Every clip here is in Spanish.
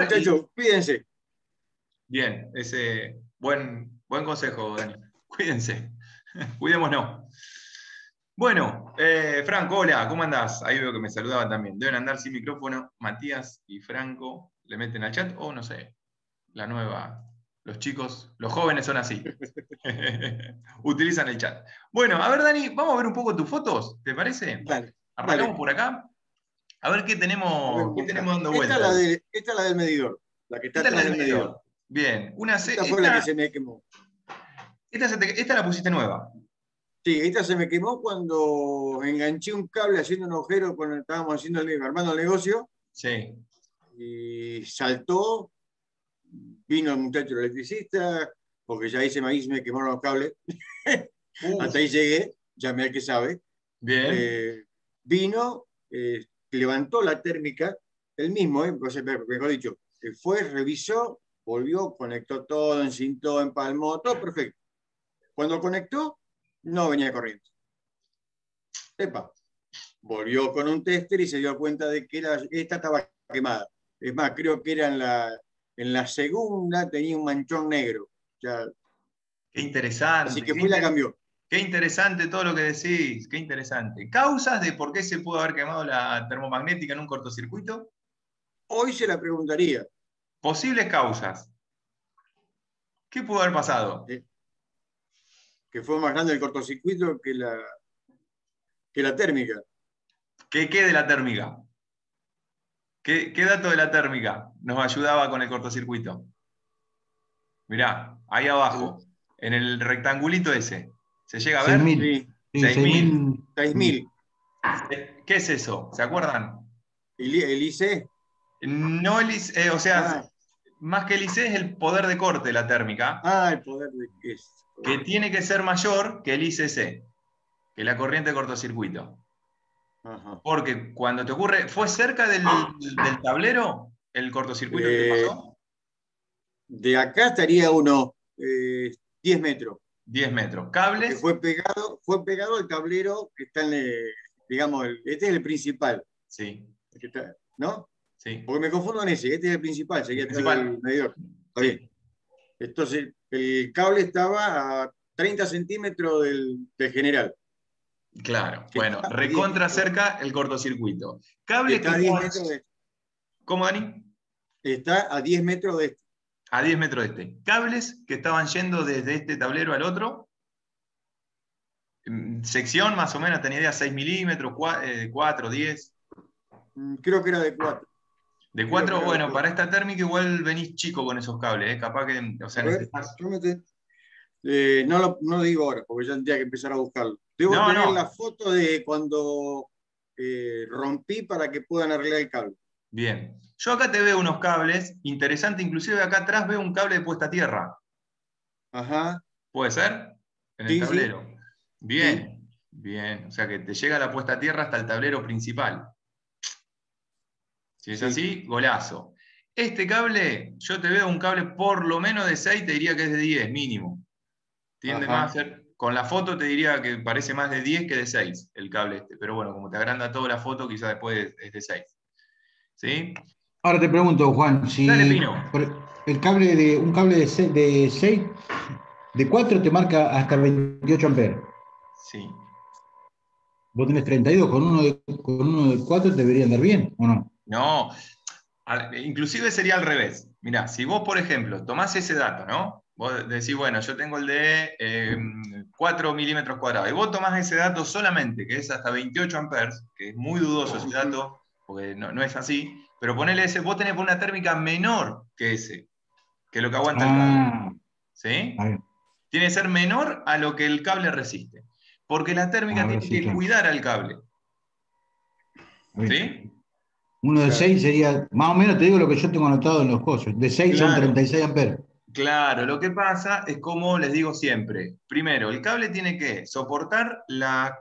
Muchachos, cuídense. Bien, ese buen consejo, Dani. Cuídense, cuidémonos. Bueno, Franco, hola, ¿cómo andás? Ahí veo que me saludaban también. Deben andar sin micrófono. Matías y Franco le meten al chat, o no sé, la nueva. Los chicos, los jóvenes son así. Utilizan el chat. Bueno, a ver, Dani, vamos a ver un poco tus fotos, ¿te parece? Dale, Arrancamos dale. por acá. A ver qué A ver, tenemos, qué busca. tenemos dando Esta es vuelta. esta es la del medidor, la que está Esta es la atrás del del medidor. medidor. Bien, Esta fue la que se me quemó. esta la pusiste nueva. Sí, esta se me quemó cuando enganché un cable haciendo un agujero cuando estábamos armando el negocio Sí. y saltó. Vino el muchacho electricista, porque ya ahí se me quemaron los cables. Uf, Hasta ahí llegué, llamé al que sabe. bien. Vino, levantó la térmica, el mismo, mejor dicho, fue, revisó, volvió, conectó todo, encintó, empalmó, todo perfecto. Cuando conectó, no venía corriente. Epa, volvió con un tester y se dio cuenta de que esta estaba quemada. Es más, creo que era en la segunda, tenía un manchón negro. Ya, Qué así interesante, que fue y la cambió. qué interesante todo lo que decís, qué interesante. ¿Causas de por qué se pudo haber quemado la termomagnética en un cortocircuito? Hoy se la preguntaría, Posibles causas. ¿Qué pudo haber pasado? eh, que fue más grande el cortocircuito que la térmica. ¿Qué de la térmica? ¿Qué dato de la térmica nos ayudaba con el cortocircuito? Mirá, ahí El, abajo, en el rectangulito ese. ¿Se llega a ver? 6.000. sí, Sí, 6.000. 6.000. 6.000. ¿Qué es eso? ¿Se acuerdan? El IC. No o sea, Ah, más que el IC es el poder de corte de la térmica, el poder de qué es. que tiene que ser mayor que el ICC, que la corriente de cortocircuito. Ajá. Porque cuando te ocurre, ¿fue cerca del tablero el cortocircuito que te Eh, pasó? de acá estaría unos 10 metros, 10 metros. porque ¿Cables? fue pegado al tablero que está digamos, este es el principal, Sí, el que ¿no? sí. Porque me confundo en ese, este es el principal, El sería atrás del principal. medidor. Está bien. Sí, Entonces, el cable estaba a 30 centímetros del general, claro. que Bueno, está a 10 recontra metros, cerca el cortocircuito. que Cables que está a 10 estaban. metros de, ¿Cómo, Dani? está a 10 metros de este. A 10 metros de este. Cables que estaban yendo desde este tablero al otro. Sección más o menos, tenía idea, 6 milímetros, 4, 10. Creo que era de 4. De Creo que 4, era de bueno, para 4. esta térmica igual venís chico con esos cables, capaz que, o A sea, ver, necesitas. no lo digo ahora, porque ya tendría que empezar a buscarlo. Debo No, tener la no, foto de cuando rompí para que puedan arreglar el cable. bien. Yo acá te veo unos cables, interesante, inclusive acá atrás veo un cable de puesta a tierra. Ajá, ¿Puede ser? En el sí, sí, tablero. sí. Bien, bien. O sea que te llega la puesta a tierra hasta el tablero principal. Si es Sí. así, golazo. Este cable, yo te veo un cable por lo menos de 6, te diría que es de 10 mínimo. Tiende más a Ajá. ser, con la foto te diría que parece más de 10 que de 6 el cable este, pero bueno, como te agranda toda la foto, quizás después es de 6. ¿Sí? Ahora te pregunto, Juan, Dale, si Pino. un cable de 6 de 4 te marca hasta 28 amperes. Sí. Vos tenés 32, con uno de 4 te debería andar bien, ¿o no? No, inclusive sería al revés. Mirá, si vos, por ejemplo, tomás ese dato, ¿no? Vos decís, bueno, yo tengo el de 4 milímetros cuadrados, y vos tomás ese dato solamente, que es hasta 28 amperes, que es muy dudoso ese Ujú. dato, porque no es así, pero ponele ese, vos tenés una térmica menor que ese, que lo que aguanta el cable. Ah, ¿Sí? a ver, Tiene que ser menor a lo que el cable resiste. Porque la térmica ahora tiene sí, que claro. cuidar al cable. A ver. ¿Sí? Uno de Claro, 6 sería, más o menos te digo lo que yo tengo anotado en los cosas. De 6 son Claro, 36 amperes. claro. Lo que pasa es como les digo siempre. Primero, el cable tiene que soportar la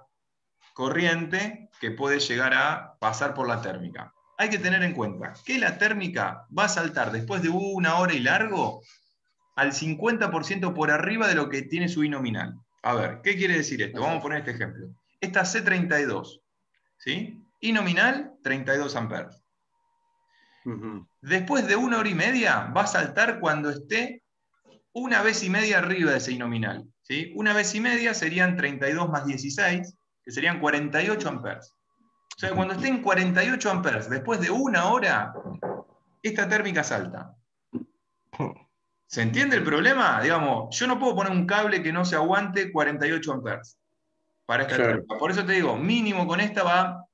corriente que puede llegar a pasar por la térmica. Hay que tener en cuenta que la térmica va a saltar después de una hora y largo al 50% por arriba de lo que tiene su I nominal. A ver, ¿qué quiere decir esto? Vamos a ajá, poner este ejemplo. Esta C32, ¿sí? I nominal, 32 amperes. Ujú. Después de 1 hora y media va a saltar cuando esté 1,5 veces arriba de ese nominal. ¿Sí? 1,5 veces serían 32 más 16, que serían 48 amperes. O sea, cuando esté en 48 amperes, después de 1 hora, esta térmica salta. ¿Se entiende el problema? Digamos, yo no puedo poner un cable que no se aguante 48 amperes para esta Claro. térmica. Por eso te digo, mínimo con esta va,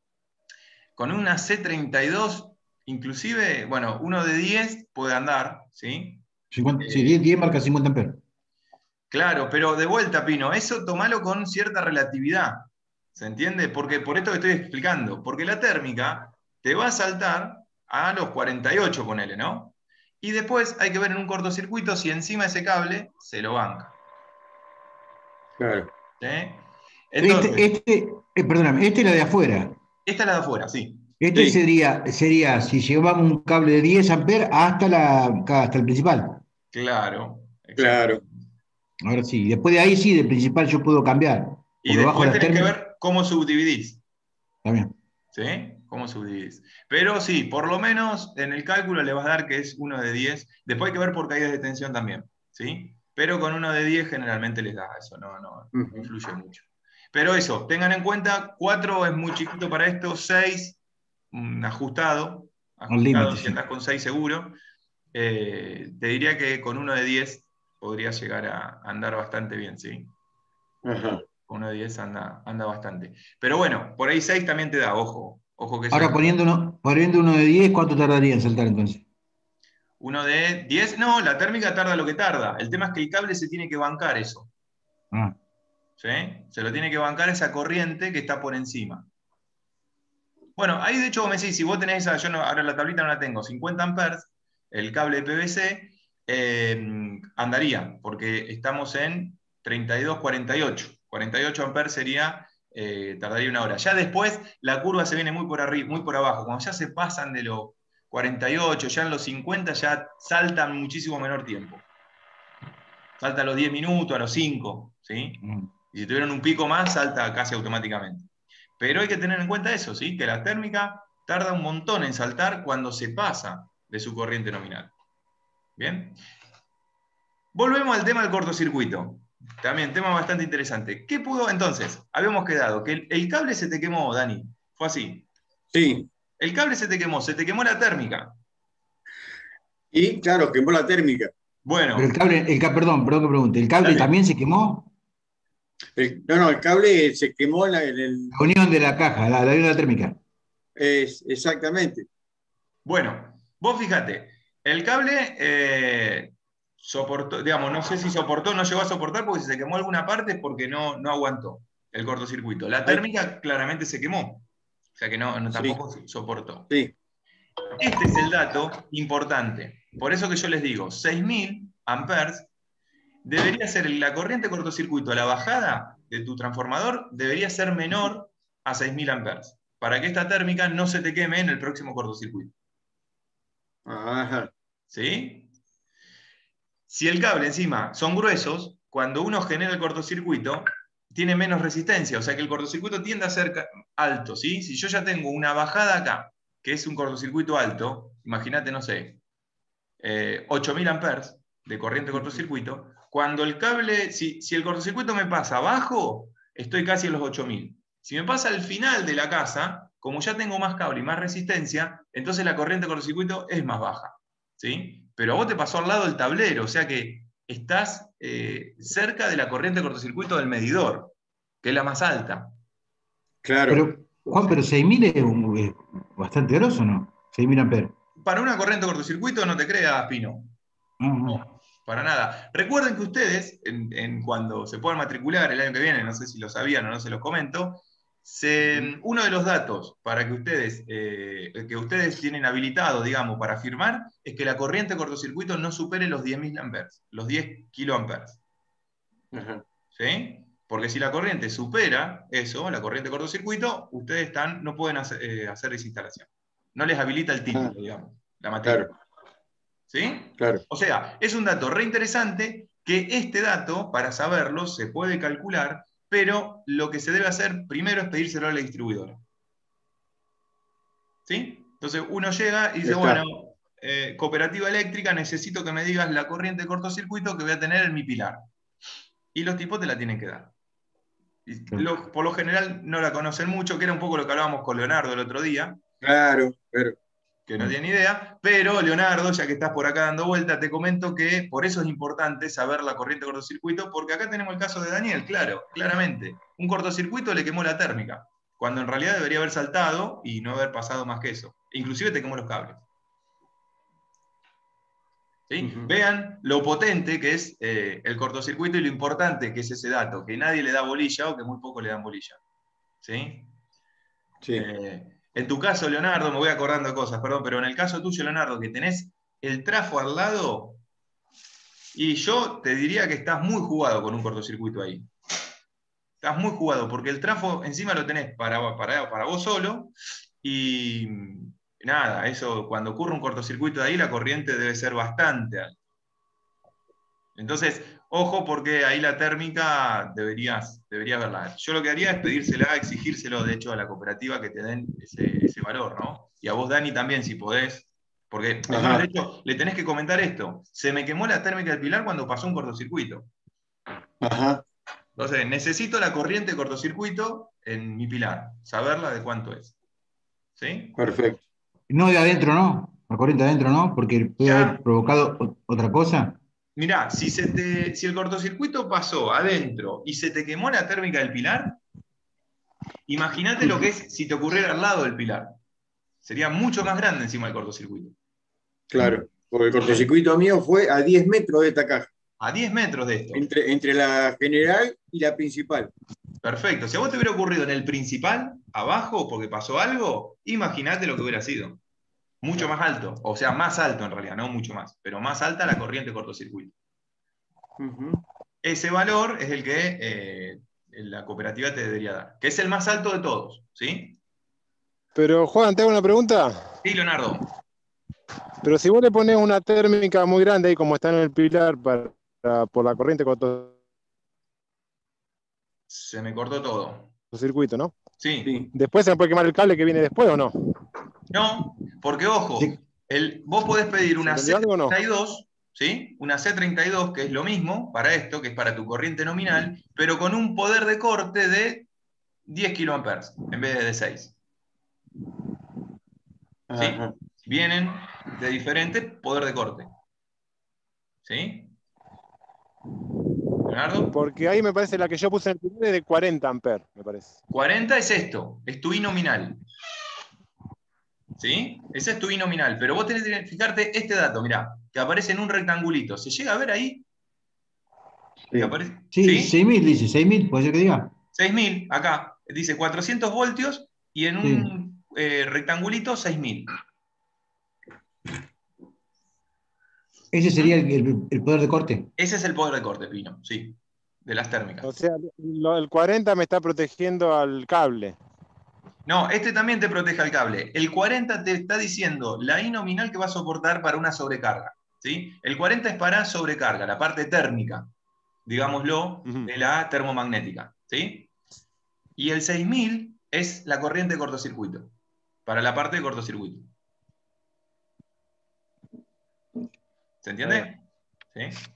con una C32, inclusive, bueno, uno de 10 puede andar, ¿sí? 50, sí, 10 marca 50 amperes. Claro, pero de vuelta, Pino, eso tomalo con cierta relatividad. ¿Se entiende? Porque por esto que estoy explicando. Porque la térmica te va a saltar a los 48, ponele, ¿no? Y después hay que ver en un cortocircuito si encima ese cable se lo banca. Claro. ¿Sí? Entonces, Perdóname, este es la de afuera. esta es la de afuera, sí. Este Sí, sería si llevamos un cable de 10 amperes hasta el principal. Claro, claro. exactamente. Ahora sí, después de ahí sí, del principal yo puedo cambiar, Y porque bajo después la tenés que térmica ver cómo subdividís. también. ¿Sí? ¿Cómo subdividís? Pero sí, por lo menos en el cálculo le vas a dar que es uno de 10. Después hay que ver por caídas de tensión también. ¿Sí? Pero con uno de 10 generalmente les da eso, no Ujú. influye mucho. Pero eso, tengan en cuenta, 4 es muy chiquito para esto, 6 ajustado, Al límite, si sí. andas con 6 seguro. Te diría que con uno de 10 podrías llegar a andar bastante bien, ¿sí? Ajá. Con uno de 10 anda bastante. Pero bueno, por ahí 6 también te da, ojo que eso Ahora es. poniendo uno de 10, ¿cuánto tardaría en saltar entonces? Uno de 10, no, la térmica tarda lo que tarda. El tema es que el cable se tiene que bancar eso. Ah, ¿Sí? Se lo tiene que bancar esa corriente que está por encima. Bueno, ahí de hecho vos me decís, si vos tenés esa, yo no, ahora la tablita no la tengo, 50 amperes, el cable de PVC, andaría, porque estamos en 32, 48. 48 amperes sería, tardaría 1 hora. Ya después la curva se viene muy por arriba, muy por abajo. Cuando ya se pasan de los 48, ya en los 50 ya saltan muchísimo menor tiempo. Salta a los 10 minutos, a los 5, ¿sí? mm. Y si tuvieron un pico más, salta casi automáticamente. Pero hay que tener en cuenta eso, ¿sí? Que la térmica tarda un montón en saltar cuando se pasa de su corriente nominal. ¿Bien? Volvemos al tema del cortocircuito. También, tema bastante interesante. ¿Qué pudo entonces? Habíamos quedado que el cable se te quemó, Dani. Fue así. Sí. El cable se te quemó la térmica. Y claro, quemó la térmica. Pero Bueno, perdón que pregunte, ¿el cable dale. también se quemó? No, el cable se quemó La unión de la caja, la unión de la térmica. exactamente. Bueno, vos fíjate, el cable soportó, digamos, no sé si soportó, no llegó a soportar porque si se quemó alguna parte es porque no aguantó el cortocircuito. La Ay, térmica claramente se quemó, o sea que sí, tampoco soportó. sí. Este es el dato importante. Por eso que yo les digo, 6.000 amperes debería ser la corriente de cortocircuito, la bajada de tu transformador debería ser menor a 6.000 amperes, para que esta térmica no se te queme en el próximo cortocircuito. Ajá. ¿Sí? Si el cable encima son gruesos, cuando uno genera el cortocircuito, tiene menos resistencia, o sea que el cortocircuito tiende a ser alto, ¿sí? Si yo ya tengo una bajada acá, que es un cortocircuito alto, imagínate, no sé, 8.000 amperes de corriente cortocircuito, cuando el cable, si el cortocircuito me pasa abajo, estoy casi en los 8.000. Si me pasa al final de la casa, como ya tengo más cable y más resistencia, entonces la corriente cortocircuito es más baja, ¿sí? Pero a vos te pasó al lado el tablero, o sea que estás cerca de la corriente cortocircuito del medidor, que es la más alta. Claro. Pero, Juan, ¿Sí? pero 6.000 es bastante grosso, ¿no? 6.000 amperes. Para una corriente cortocircuito no te creas, Pino. Ah, ah. No, para nada. Recuerden que ustedes, cuando se puedan matricular el año que viene, no sé si lo sabían o no se los comento, uno de los datos para que ustedes tienen habilitado, digamos, para firmar, es que la corriente de cortocircuito no supere los 10.000 amperes, los 10 kiloamperes. Ajá. ¿Sí? Porque si la corriente supera eso, la corriente de cortocircuito, ustedes no pueden hacer esa instalación. No les habilita el Ajá. título, digamos, la matrícula. Claro, ¿Sí? claro. O sea, es un dato re interesante que este dato, para saberlo, se puede calcular, pero lo que se debe hacer primero es pedírselo a la distribuidora. ¿Sí? Entonces uno llega y dice, bueno, cooperativa eléctrica, necesito que me digas la corriente de cortocircuito que voy a tener en mi pilar. Y los tipos te la tienen que dar. Por lo general no la conocen mucho, que era un poco lo que hablábamos con Leonardo el otro día. Claro, pero Que no tiene idea, pero Leonardo, ya que estás por acá dando vuelta, te comento que por eso es importante saber la corriente de cortocircuito, porque acá tenemos el caso de Daniel, claro, claramente. Un cortocircuito le quemó la térmica, cuando en realidad debería haber saltado y no haber pasado más que eso. Inclusive te quemó los cables. ¿Sí? Vean lo potente que es el cortocircuito y lo importante que es ese dato, que nadie le da bolilla o que muy poco le dan bolilla. ¿Sí? sí. En tu caso, Leonardo, me voy acordando de cosas, perdón, pero en el caso tuyo, Leonardo, que tenés el trafo al lado, y yo te diría que estás muy jugado con un cortocircuito ahí. Estás muy jugado, porque el trafo encima lo tenés para vos solo, y nada, eso, cuando ocurre un cortocircuito de ahí, la corriente debe ser bastante alta. Entonces, ojo, porque ahí la térmica deberías verla. Yo lo que haría es pedírsela, exigírselo, de hecho, a la cooperativa que te den ese valor, ¿no? Y a vos, Dani, también, si podés. Porque, es más, de hecho, le tenés que comentar esto. Se me quemó la térmica del pilar cuando pasó un cortocircuito. Ajá. Entonces, necesito la corriente de cortocircuito en mi pilar. Saberla de cuánto es. ¿Sí? Perfecto. No de adentro, ¿no? La corriente de adentro, ¿no? Porque puede Ya, haber provocado otra cosa. mirá, si el cortocircuito pasó adentro y se te quemó la térmica del pilar, imagínate lo que es si te ocurriera al lado del pilar. Sería mucho más grande encima del cortocircuito. Claro, porque el cortocircuito mío fue a 10 metros de esta caja, A 10 metros de esto. entre la general y la principal. Perfecto. Si a vos te hubiera ocurrido en el principal, abajo, porque pasó algo, imagínate lo que hubiera sido. Mucho más alto. O sea, más alto en realidad, no mucho más. Pero más alta la corriente de cortocircuito. Ese valor es el que la cooperativa te debería dar. Que es el más alto de todos. ¿Sí? Pero Juan, te hago una pregunta. Sí, Leonardo. Pero si vos le pones una térmica muy grande ahí como está en el pilar por la corriente Se me cortó todo. cortocircuito, ¿no? Sí. Sí. Después se me puede quemar el cable que viene después, ¿o no? No, porque ojo, Sí. vos podés pedir ¿Se una entendió algo o no? C32, ¿sí? Una C32, que es lo mismo para esto, que es para tu corriente nominal, pero con un poder de corte de 10 kiloamperes en vez de 6. ¿Sí? Ajá. Vienen de diferente poder de corte. ¿Sí? ¿Leonardo? Porque ahí me parece la que yo puse en el pilar es de 40 amperes, me parece. 40 es esto, es tu I nominal. ¿Sí? Ese es tu I nominal, pero vos tenés que fijarte este dato, mirá, que aparece en un rectangulito. ¿Se llega a ver ahí? Sí. Sí, ¿Sí? 6.000 dice, 6.000, puede ser que diga. 6.000, acá, dice 400 voltios y en Sí. un rectangulito 6.000. Ese sería el poder de corte. Ese es el poder de corte, Pino, sí, de las térmicas. O sea, el 40 me está protegiendo al cable. No, este también te protege al cable. El 40 te está diciendo la I nominal que va a soportar para una sobrecarga. ¿Sí? El 40 es para sobrecarga, la parte térmica, digámoslo, de la termomagnética. ¿Sí? Y el 6.000 es la corriente de cortocircuito, para la parte de cortocircuito. ¿Se entiende? ¿Sí? ¿Sí?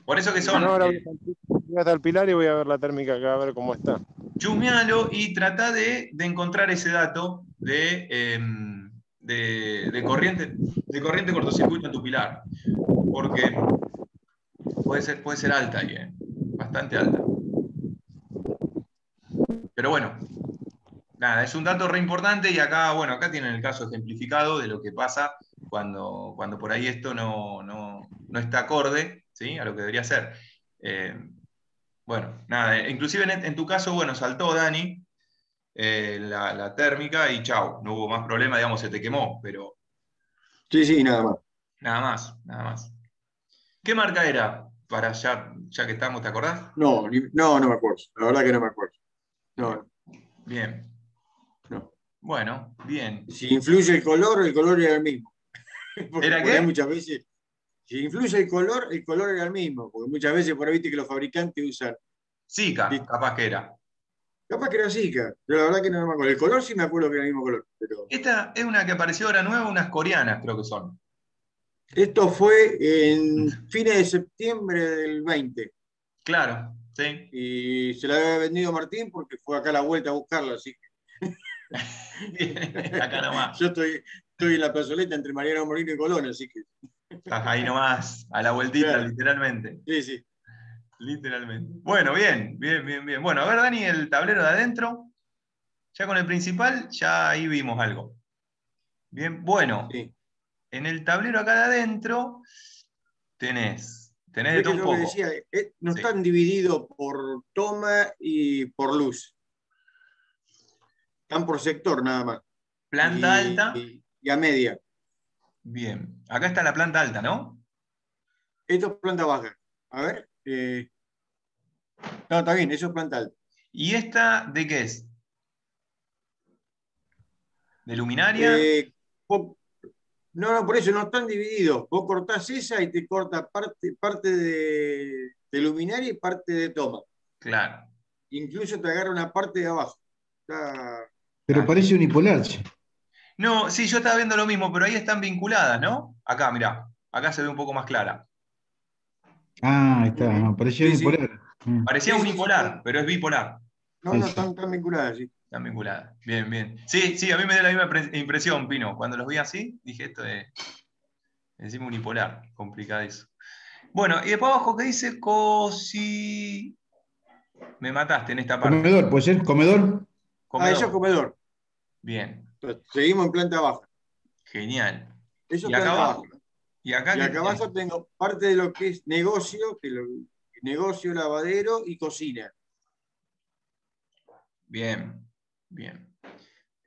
Por eso que son... No, ahora voy hasta el pilar y voy a ver la térmica acá, a ver cómo está. Chusmealo y trata de encontrar ese dato de corriente cortocircuito en tu pilar. Porque puede ser alta ahí, bastante alta. Pero bueno, nada, es un dato re importante y acá, bueno, acá tienen el caso ejemplificado de lo que pasa cuando por ahí esto no está acorde, ¿sí? A lo que debería ser. Bueno, nada, inclusive en tu caso, bueno, saltó Dani la térmica y chau, no hubo más problema, digamos, se te quemó, pero Sí, sí, nada más. nada más, nada más. ¿Qué marca era? Para ya que estamos, ¿te acordás? No, no me acuerdo. La verdad que no me acuerdo. No, Bien. no. Bueno, bien. Si influye el color era el mismo. Porque ¿Era por ahí qué? muchas veces, si influye el color era el mismo. Porque muchas veces por ahí viste que los fabricantes usan. Zika, capaz que era. Capaz que era Zika, pero la verdad que no me acuerdo. El color sí me acuerdo que era el mismo color, pero Esta es una que apareció ahora nueva, unas coreanas creo que son. esto fue en fines de septiembre del 20 Claro, sí. y se la había vendido Martín porque fue acá a la vuelta a buscarla, así Bien, acá que nomás. yo estoy en la plazoleta entre Mariano Moreno y Colón, así que Estás ahí nomás, a la vueltita, claro, literalmente. sí, sí. Literalmente. Bueno, bien, bien, bien, bien. Bueno, a ver, Dani, el tablero de adentro. Ya con el principal, ya ahí vimos algo. Bien, bueno, Sí. en el tablero acá de adentro tenés de Ves todo que un yo le poco. decía, no Sí. están divididos por toma y por luz, están por sector nada más. Planta alta. Y a media. Bien. Acá está la planta alta, ¿no? Esto es planta baja. A ver. No, está bien, eso es planta alta. ¿Y esta de qué es? ¿De luminaria? Eh, vos- no, no, por eso no están divididos. Vos cortás esa y te corta parte de luminaria y parte de toma. Claro. Incluso te agarra una parte de abajo. Está, Pero Está parece bien. unipolar, che. No, sí, yo estaba viendo lo mismo, pero ahí están vinculadas, ¿no? Acá, mirá. Acá se ve un poco más clara. Ah, ahí está, ujú. no, parecía Sí, sí. unipolar. Mm. Parecía Sí, sí, sí, unipolar, pero es bipolar. no, Sí, no, sí. están vinculadas, sí. Están vinculadas. Bien, bien. Sí, sí, a mí me da la misma impresión, Pino. Cuando los vi así, dije esto es encima unipolar. Complicado eso. Bueno, y después abajo que dice cosi. Me mataste en esta parte. Comedor, ¿puede ser? ¿Comedor? Ah, eso es Comedor. comedor. Bien. Entonces, seguimos en planta baja. Genial. Eso ¿Y es acá planta baja. abajo? ¿Y acá Y qué acá tenemos? abajo tengo parte de lo que es negocio, negocio, lavadero y cocina. Bien, bien.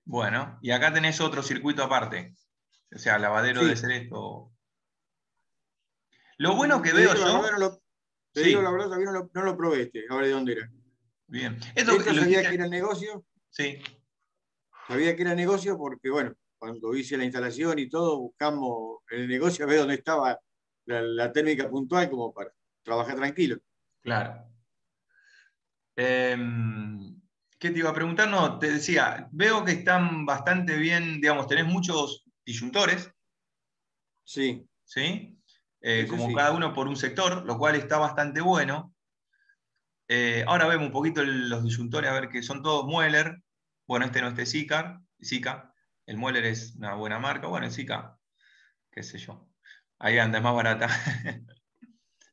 Bueno, y acá tenés otro circuito aparte. O sea, lavadero debe Sí. ser esto. Lo bueno que Te veo digo la yo, verdad, te digo la sí, verdad, todavía no lo probé ahora de dónde era. bien. Esto Esto lo sabía que hiciste, era negocio, sí, sabía que era negocio porque, bueno, cuando hice la instalación y todo, buscamos en el negocio a ver dónde estaba la térmica puntual como para trabajar tranquilo. claro. ¿Qué te iba a preguntar? No, te decía, veo que están bastante bien, digamos, tenés muchos disyuntores, Sí, ¿sí? eso Como sí. cada uno por un sector, lo cual está bastante bueno. Ahora vemos un poquito los disyuntores, a ver que son todos Mueller. Bueno, este no es de Sika. El Mueller es una buena marca. Bueno, es Sika, qué sé yo. Ahí anda, es más barata.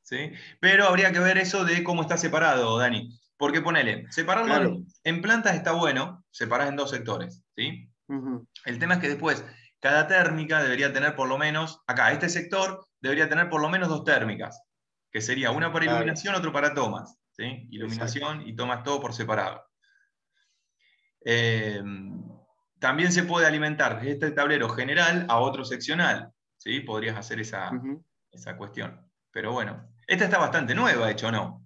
¿Sí? Pero habría que ver eso de cómo está separado, Dani. Porque ponele, separarlo Claro. en plantas está bueno, separás en dos sectores. ¿Sí? Ujú. El tema es que después, cada térmica debería tener por lo menos, acá, este sector debería tener por lo menos dos térmicas, que sería una para Claro, iluminación, otro para tomas. ¿Sí? exacto. Iluminación y tomas todo por separado. Eh, También se puede alimentar desde este tablero general a otro seccional. ¿Sí? Podrías hacer Ujú. esa cuestión. Pero bueno, esta está bastante nueva, de hecho, ¿no?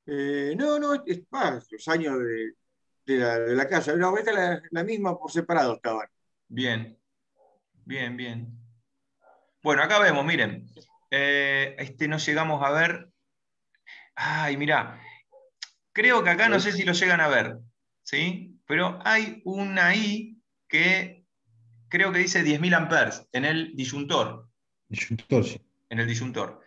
No, no, los años de la casa. No, esta es la misma por separado estaban. Bien, bien, bien. Bueno, acá vemos, miren. Este no llegamos a ver. Ay, mirá. Creo que acá A no ver. sé si lo llegan a ver. ¿Sí? Pero hay una I que creo que dice 10.000 amperes en el disyuntor. Disyuntor, sí. En el disyuntor.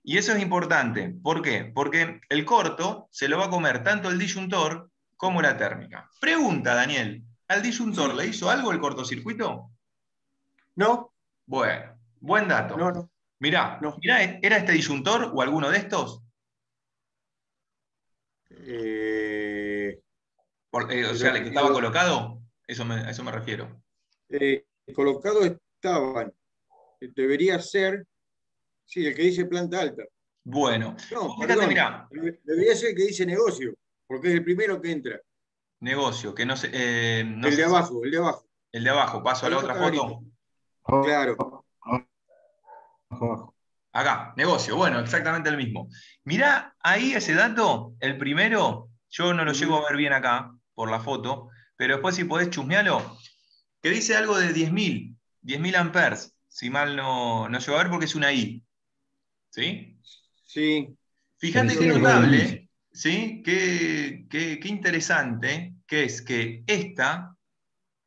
Y eso es importante. ¿Por qué? Porque el corto se lo va a comer tanto el disyuntor como la térmica. Pregunta, Daniel. ¿Al disyuntor Sí. le hizo algo el cortocircuito? No, Bueno, buen dato. no, no, Mirá, no. mirá, ¿era este disyuntor o alguno de estos? Eh, O sea, pero el que estaba colocado, a eso me refiero. colocados estaban. Debería ser, sí, el que dice planta alta. Bueno, No, vos fíjate, perdón. mirá, Debería ser el que dice negocio, porque es el primero que entra. negocio, que no El de sé si abajo, el de abajo. el de abajo, paso a El la otro otra está clarito. foto. Claro. Abajo, abajo. Acá, negocio, bueno, exactamente el mismo. Mirá ahí ese dato, el primero, yo no lo llego Ujú. a ver bien acá por la foto, pero después si podés chusmearlo, que dice algo de 10.000 amperes, si mal no llego a ver porque es una I. ¿Sí? Sí, Fíjate qué yo Parecía creo que algo de sí. mil. notable, ¿sí? Qué interesante que es que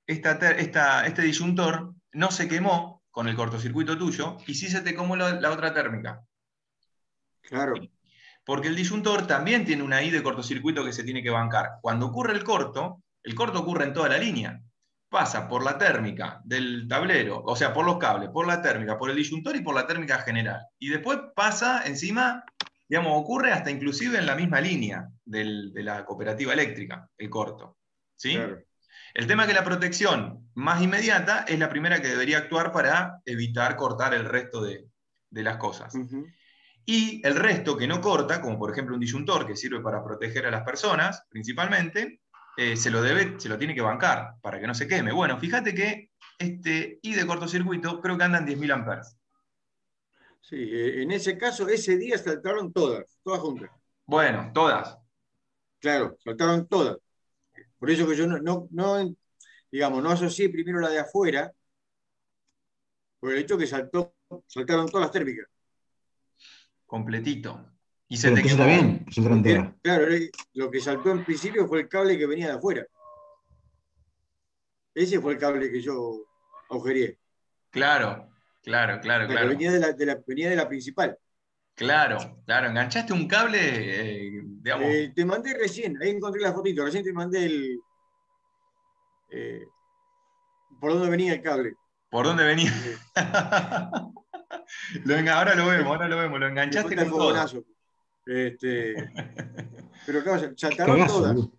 este disyuntor no se quemó con el cortocircuito tuyo y sí se te quemó la otra térmica. Claro. Porque el disyuntor también tiene una I de cortocircuito que se tiene que bancar. Cuando ocurre el corto ocurre en toda la línea. Pasa por la térmica del tablero, o sea, por los cables, por la térmica, por el disyuntor y por la térmica general. Y después pasa encima, digamos, ocurre hasta inclusive en la misma línea de la cooperativa eléctrica, el corto. ¿Sí? Claro. El tema es que la protección más inmediata es la primera que debería actuar para evitar cortar el resto de las cosas. Y el resto que no corta, como por ejemplo un disyuntor que sirve para proteger a las personas, principalmente, se lo tiene que bancar para que no se queme. Bueno, fíjate que este I de cortocircuito creo que anda en 10.000 amperes. Sí, en ese caso, ese día saltaron todas juntas. Bueno, todas. Claro, saltaron todas. Por eso que yo digamos, no asocié primero la de afuera, por el hecho que saltaron todas las térmicas. Completito. Y se Pero te entonces quemó. está bien, saltaron todas. Claro, lo que saltó en principio fue el cable que venía de afuera. Ese fue el cable que yo agujereé. Claro. O sea, que venía de la principal. Claro. Enganchaste un cable, digamos. Te mandé recién, ahí encontré la fotito, recién te mandé por dónde venía el cable. ¿Por dónde venía? Ahora lo vemos, lo enganchaste Después está el con todo. fogonazo. Pero claro, saltaron Cagazo, todas. boludo.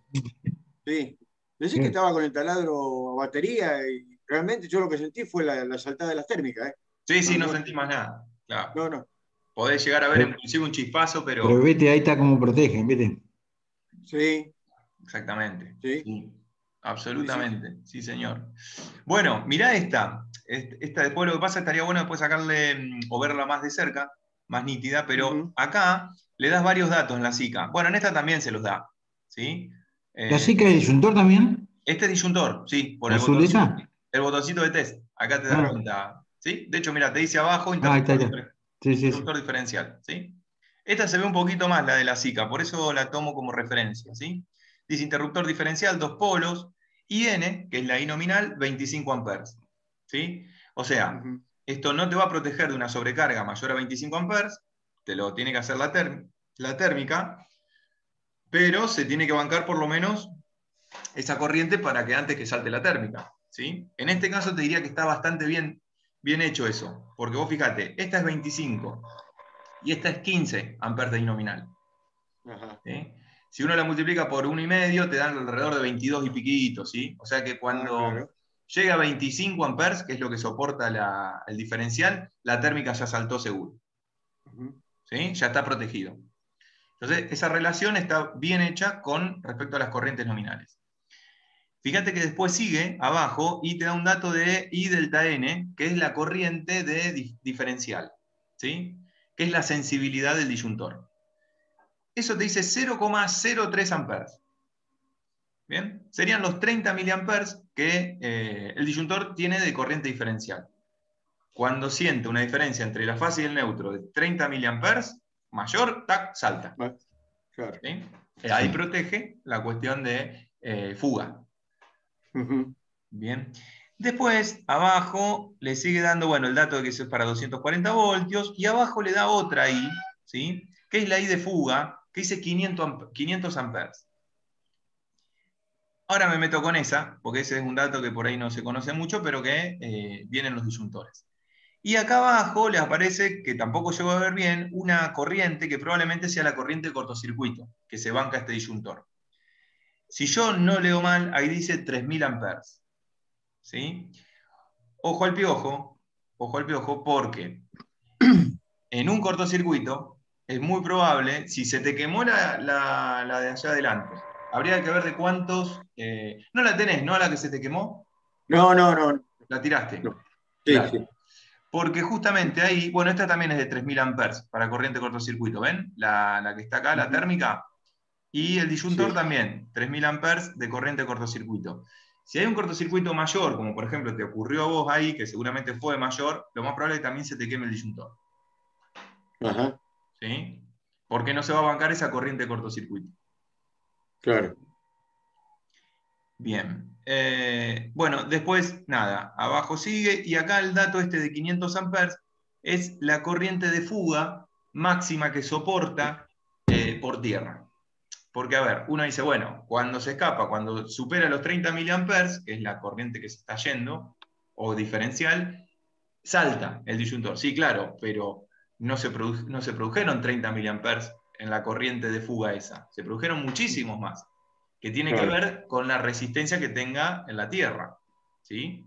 Sí. Decís que estaba con el taladro a batería y realmente yo lo que sentí fue la saltada de las térmicas. Sí, no No, sentí más nada. Claro. no. Podés llegar a ver inclusive un chispazo, Pero viste, ahí está como protegen, ¿viste? Sí, Exactamente. sí. Sí, absolutamente. Sí, señor. Bueno, mirá esta. Esta después lo que pasa estaría bueno después sacarle o verla más de cerca, más nítida, pero acá le das varios datos en la SICA. Bueno, en esta también se los da. ¿Sí? ¿La SICA es disyuntor también? Este disyuntor, sí, por ¿La azul esa? el botoncito de test. Acá te das cuenta. ¿Sí? De hecho, mira, te dice abajo Ahí está. Sí. interruptor diferencial. ¿Sí? Esta se ve un poquito más, la de la SICA, por eso la tomo como referencia. ¿Sí? Dice interruptor diferencial, 2 polos, y N, que es la I nominal, 25 amperes. ¿Sí? O sea, esto no te va a proteger de una sobrecarga mayor a 25 amperes, te lo tiene que hacer la térmica, pero se tiene que bancar por lo menos esa corriente para que antes que salte la térmica. ¿Sí? En este caso te diría que está bastante bien hecho eso, porque vos fíjate, esta es 25 y esta es 15 amperes de I nominal. ¿Sí? Si uno la multiplica por 1,5, te dan alrededor de 22 y piquito, ¿sí? O sea que cuando llega a 25 amperes, que es lo que soporta el diferencial, la térmica ya saltó seguro. ¿Sí? Ya está protegido. Entonces, esa relación está bien hecha con respecto a las corrientes nominales. Fíjate que después sigue abajo y te da un dato de I delta N, que es la corriente de diferencial, ¿sí? Que es la sensibilidad del disyuntor. Eso te dice 0,03 amperes. ¿Bien? Serían los 30 miliamperes que el disyuntor tiene de corriente diferencial. Cuando siente una diferencia entre la fase y el neutro de 30 miliamperes, mayor, tac, salta. Claro. ¿Sí? Ahí protege la cuestión de fuga. Bien. Después, abajo, le sigue dando, bueno, el dato de que eso es para 240 voltios, y abajo le da otra I, ¿sí? Que es la I de fuga, que dice 500 amperes. Ahora me meto con esa, porque ese es un dato que por ahí no se conoce mucho, pero que viene en los disyuntores. Y acá abajo les aparece, que tampoco llego a ver bien, una corriente que probablemente sea la corriente de cortocircuito, que se banca este disyuntor. Si yo no leo mal, ahí dice 3000 amperes. ¿Sí? Ojo al piojo, porque en un cortocircuito es muy probable, si se te quemó la de allá adelante, habría que ver de cuántos... ¿no la tenés, no, a la que se te quemó? No. ¿La tiraste? No. Sí, Claro. sí. Porque justamente ahí, bueno, esta también es de 3000 amperes para corriente cortocircuito, ¿ven? La que está acá, la térmica. Y el disyuntor también, 3000 amperes de corriente cortocircuito. Si hay un cortocircuito mayor, como por ejemplo te ocurrió a vos ahí, que seguramente fue mayor, lo más probable es que también se te queme el disyuntor. Ajá. ¿Sí? porque no se va a bancar esa corriente de cortocircuito. Claro. Bien. Bueno, después, nada, abajo sigue, y acá el dato este de 500 amperes es la corriente de fuga máxima que soporta por tierra. Porque, a ver, uno dice, bueno, cuando se escapa, cuando supera los 30 miliamperes, que es la corriente que se está yendo, o diferencial, salta el disyuntor. Sí, claro, pero no se produjeron 30 miliamperes en la corriente de fuga esa, se produjeron muchísimos más, que tiene que Claro. ver con la resistencia que tenga en la Tierra. ¿Sí?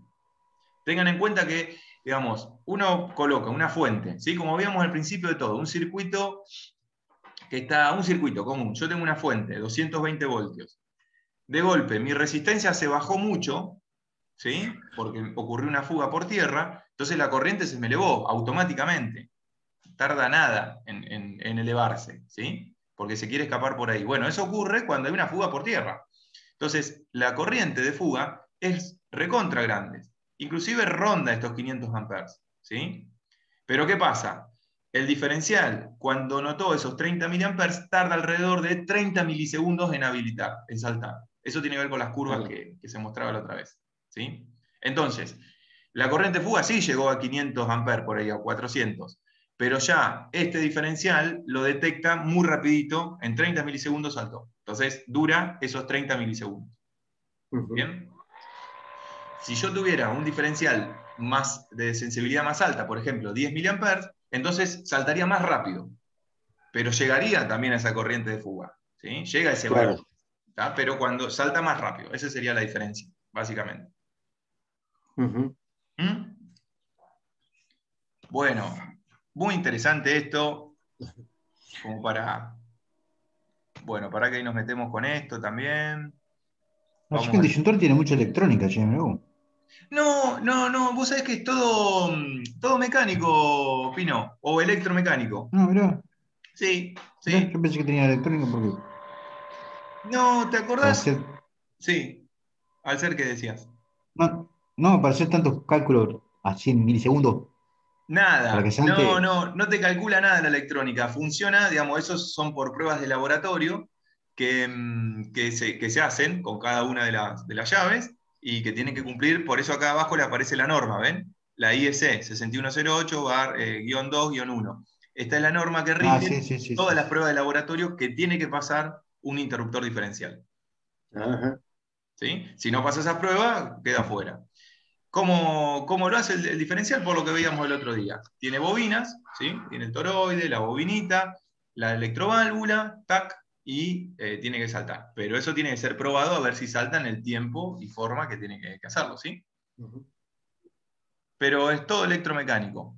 Tengan en cuenta que, digamos, uno coloca una fuente, ¿sí? Como veíamos al principio de todo, un circuito un circuito común. Yo tengo una fuente, 220 voltios. De golpe, mi resistencia se bajó mucho, ¿sí? Porque ocurrió una fuga por tierra, entonces la corriente se me elevó automáticamente. Tarda nada en elevarse, ¿sí? Porque se quiere escapar por ahí. Bueno, eso ocurre cuando hay una fuga por tierra. Entonces, la corriente de fuga es recontra grande. Inclusive ronda estos 500 amperes, ¿sí? Pero ¿qué pasa? El diferencial, cuando notó esos 30 miliamperes, tarda alrededor de 30 milisegundos en habilitar, en saltar. Eso tiene que ver con las curvas que se mostraba la otra vez, ¿sí? Entonces, la corriente de fuga sí llegó a 500 amperes por ahí, o 400, pero ya este diferencial lo detecta muy rapidito, en 30 milisegundos saltó. Entonces, dura esos 30 milisegundos. ¿Bien? Si yo tuviera un diferencial de sensibilidad más alta, por ejemplo, 10 miliamperes, entonces saltaría más rápido, pero llegaría también a esa corriente de fuga, ¿sí? Llega a ese Claro. valor, ¿tá? Pero cuando salta más rápido, esa sería la diferencia, básicamente. ¿Mm? Bueno, muy interesante esto, como bueno, para que ahí nos metemos con esto también. Así Vamos que el a... disyuntor tiene mucha electrónica, che, mirá. No, vos sabés que es todo mecánico, Pino, o electromecánico. No, mirá, Sí, mirá, sí. yo pensé que tenía electrónica porque No, ¿te para acordás? hacer, Sí, al ser que decías. no, para hacer tantos cálculos así en milisegundos, para que Nada, salte. no te calcula nada la electrónica. Funciona, digamos, esos son por pruebas de laboratorio que se hacen con cada una de las llaves y que tienen que cumplir. Por eso acá abajo le aparece la norma, ¿ven? La IEC 6108-2-1. Esta es la norma que Ah, rige sí, sí, sí, todas sí. las pruebas de laboratorio que tiene que pasar un interruptor diferencial. Ajá. ¿Sí? Si no pasa esa prueba, queda fuera. ¿Cómo lo hace el diferencial? Por lo que veíamos el otro día. Tiene bobinas, ¿sí? Tiene el toroide, la bobinita, la electroválvula, tac, y tiene que saltar. Pero eso tiene que ser probado a ver si salta en el tiempo y forma que tiene que hacerlo, ¿sí? Pero es todo electromecánico.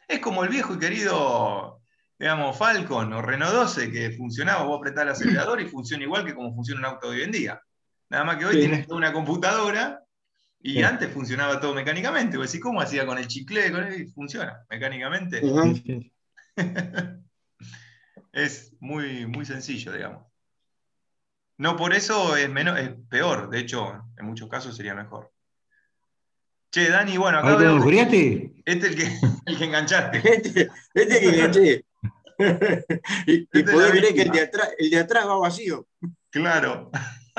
Es como el viejo y querido, digamos, Falcon o Renault 12, que funcionaba, vos apretás el acelerador y funciona igual que como funciona un auto de hoy en día. Nada más que hoy tiene Sí. toda una computadora. Y Sí, antes funcionaba todo mecánicamente. Vos decís, ¿cómo hacía con el chicle? Funciona mecánicamente. Ajá. sí, sí. Es muy, muy sencillo, digamos. No por eso es peor. De hecho, en muchos casos sería mejor. Che, Dani, bueno, acá Ahí te lo veo que descubriaste. este es el que enganchaste. Este que enganché. Y Esta es la podés creer que víctima. el de atrás va vacío. Claro.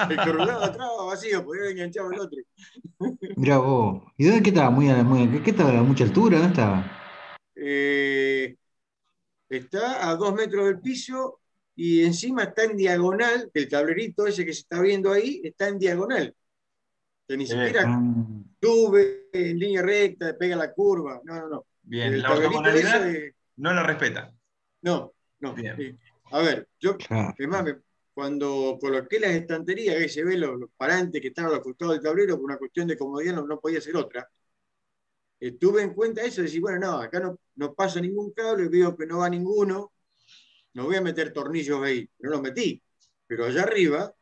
El corrugado de atrás va vacío, podés haber enganchado el otro. Mirá vos. ¿Y dónde qué estaba? ¿Qué estaba a mucha altura? ¿Dónde estaba? Eh, Está a 2 metros del piso y encima está en diagonal, el tablerito ese que se está viendo ahí, está en diagonal. Que ni siquiera Ah, sube en línea recta, pega la curva. No. Bien, El la tablerito ortogonalidad ese, no la respeta. no. Bien. A ver, yo, claro. es más, cuando coloqué las estanterías, que se ven los parantes que están a los costados del tablero, por una cuestión de comodidad no podía ser otra. Tuve en cuenta eso, de decir, bueno, no, acá no pasa ningún cable, veo que no va ninguno, no voy a meter tornillos ahí, no los metí, pero allá arriba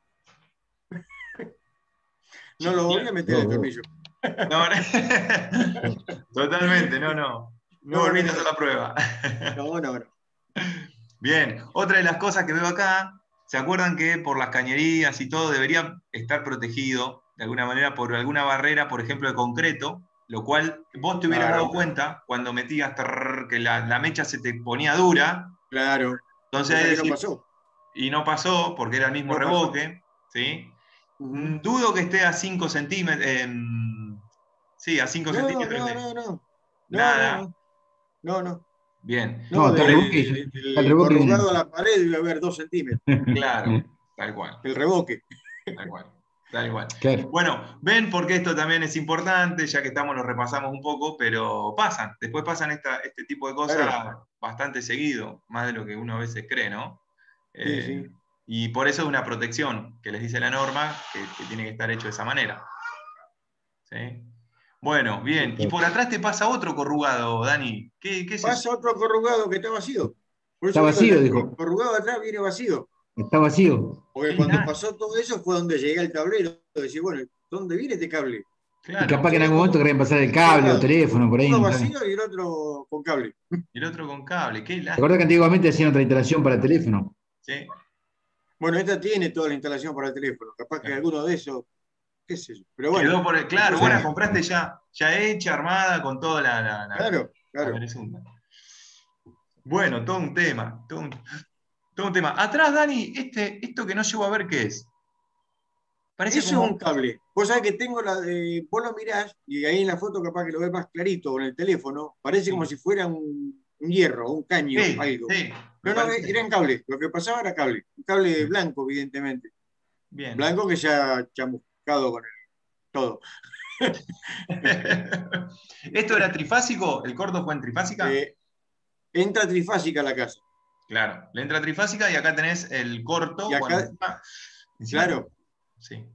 no los voy a meter el Vos. tornillo. No, totalmente, no No, volviste a hacer la prueba. no. Bien, otra de las cosas que veo acá, ¿se acuerdan que por las cañerías y todo debería estar protegido de alguna manera por alguna barrera, por ejemplo, de concreto? Lo cual vos te hubieras dado Claro, cuenta cuando metías que la mecha se te ponía dura, claro. Entonces, Cosa hay que que no decir, pasó. y no pasó porque era el mismo No pasó. revoque, ¿sí? Dudo que esté a 5 centímetros, sí, a 5 No, centímetros no, de no, no. No, no, nada. no. No, no. Bien, No, No, está el revoque, está el del revoque corrugado a viene. la pared debe haber 2 centímetros. claro, tal cual. El revoque. Tal cual, tal cual. Claro. Bueno, ven porque esto también es importante, ya que estamos, lo repasamos un poco, pero pasan, después pasan este tipo de cosas Claro. bastante seguido, más de lo que uno a veces cree, ¿no? Sí, Eh, sí. y por eso es una protección que les dice la norma, que tiene que estar hecho de esa manera. ¿Sí? Bueno, bien. Y por atrás te pasa otro corrugado, Dani. ¿Qué es eso? Pasa otro corrugado que está vacío. Por Está eso digo, vacío, el dijo. corrugado de atrás viene vacío. Está vacío. Porque ¿Qué cuando tal? pasó todo eso fue donde llegué al tablero. Decir, bueno, ¿dónde viene este cable? Y Claro. capaz que en Quedé algún momento como querían pasar el dos cable o lados. teléfono, por ahí, Uno no saben. vacío y el otro con cable. Y el otro con cable, qué ¿Te acuerdas que lástima. antiguamente hacían otra instalación para teléfono? Sí, Bueno, esta tiene toda la instalación para el teléfono. Capaz que claro. alguno de esos, qué sé yo. Pero bueno, Quedó por el. Claro, después vos la Claro. compraste ya hecha, armada, con toda claro, la claro. merezunda. Bueno, todo un tema. Todo un tema. Atrás, Dani, esto que no llego a ver qué es. Parece Eso es un como. cable. Vos sabés que tengo la de. Vos lo mirás y ahí en la foto capaz que lo ves más clarito con el teléfono. Parece como Sí, si fuera un hierro, un caño, sí, algo. sí, me Pero no, parece eso. eran cables. Lo que pasaba era cable. Un cable blanco, evidentemente. Bien. Blanco que se ha chamuscado con el todo. ¿Esto era trifásico? ¿El corto fue en trifásica? Eh, Entra trifásica a la casa. Claro, le entra trifásica y acá tenés el Y corto. Bueno, acá, encima claro, sí.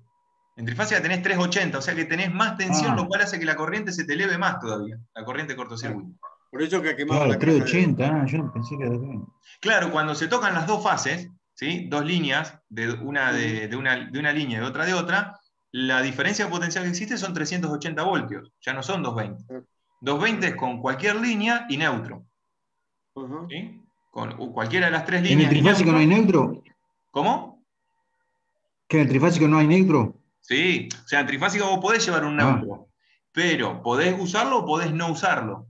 En trifásica tenés 380, o sea que tenés más tensión, lo Ah, cual hace que la corriente se te eleve más todavía, la corriente de claro. cortocircuito. Por eso que ha quemado claro, la caja de. 380. Ah, yo no pensé que era de acá. Claro, cuando se tocan las dos fases, ¿sí? Dos líneas, una Ujú. de una línea y otra de otra, la diferencia potencial que existe son 380 voltios, ya no son 220. 220 es con cualquier línea y neutro. Ujú. ¿Sí? Con cualquiera de las tres ¿En el líneas y trifásico no hay neutro. neutro? ¿Cómo? ¿Que en el trifásico no hay neutro? Sí, o sea, en trifásico vos podés llevar un Ah. neutro, pero podés usarlo o podés no usarlo.